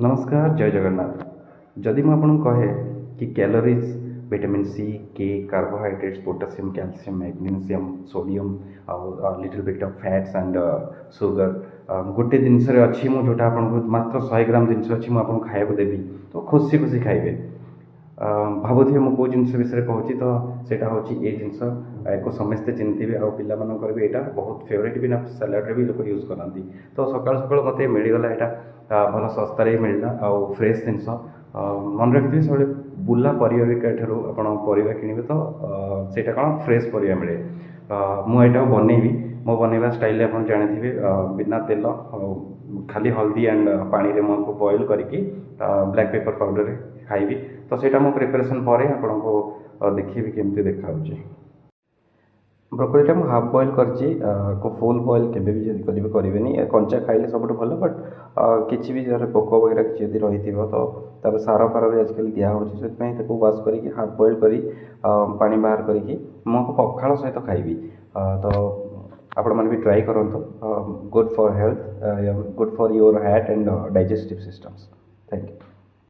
नमस्कार जय जगन्नाथ। जदि मैं आपको कहे कि calories vitamin C K carbohydrates potassium calcium magnesium sodium और little bit of fats and sugar गोटे जिनस अच्छी जोटा आपको मात्र 100 ग्राम जिनस अच्छी मुझे खाया देवी तो खुशी खुशी खाइबे। भावुवे मुझे कौ जिन विषय कहूँ तो सेटा हूँ ये जिनस एक समस्ते चिन्हते आ पाकर भी यहाँ बहुत फेवरेट भी ना सैलाड भी लोग यूज करती। तो सका सका मत मिलगला यहाँ भल सस्तार मिलला आउ फ्रेश जिनस मन रखिए सब बुला परिवारिका ठार आप किणवे तो सेटा कौन फ्रेश परिया मिले। मुझा बनईबी मो बनवा स्टाइल आप जानते बिना तेल खाली हल्दी एंड पानी रे मुझे बॉयल करके ब्लैक पेपर पाउडर खाइबी। तो सेटा मो प्रिपरेशन पर आपको देखी केमती देखा। ब्रोकोलीटा मुझे हाफ बॉयल कर फुल बॉयल केवे भी जब करेंगे कंचा खाइले सब भल बट किसी भी जगह पोक वगैरह किसी जब रही तो तब सार फार भी आजकल दिखाई वाश कर हाफ बॉयल कर पानी बाहर करके मुझे पखाड़ सहित खाइबी। तो आपण मैंने भी ट्राई करूँ good for health good for your heart and digestive systems.